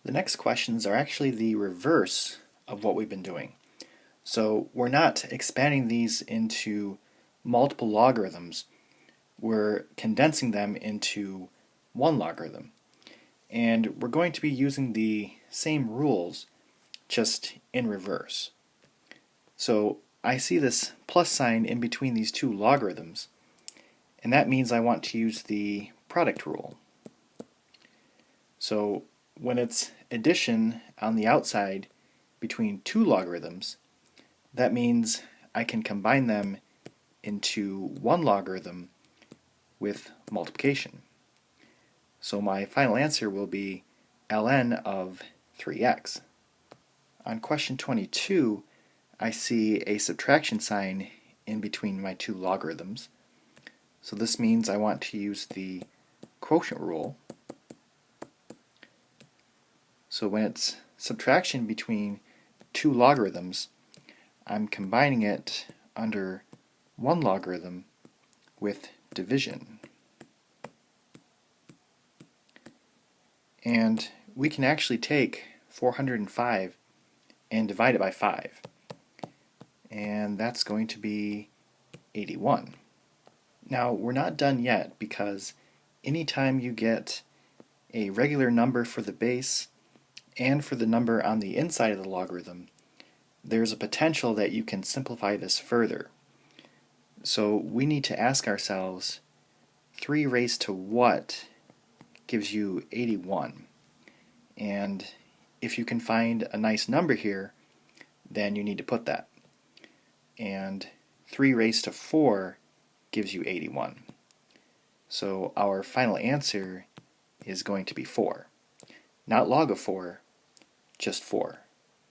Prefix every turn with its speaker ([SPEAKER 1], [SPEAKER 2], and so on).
[SPEAKER 1] The next questions are actually the reverse of what we've been doing. So we're not expanding these into multiple logarithms, we're condensing them into one logarithm. And we're going to be using the same rules, just in reverse. So I see this plus sign in between these two logarithms, and that means I want to use the product rule. So when it's addition on the outside between two logarithms, that means I can combine them into one logarithm with multiplication. So my final answer will be ln of 3x. On question 22, I see a subtraction sign in between my two logarithms. So this means I want to use the quotient rule. So when it's subtraction between two logarithms, I'm combining it under one logarithm with division. And we can actually take 405 and divide it by 5. And that's going to be 81. Now we're not done yet, because anytime you get a regular number for the base and for the number on the inside of the logarithm, there's a potential that you can simplify this further. So we need to ask ourselves, 3 raised to what gives you 81? And if you can find a nice number here, then you need to put that. And 3 raised to 4 gives you 81. So our final answer is going to be 4. Not log of 4, just 4.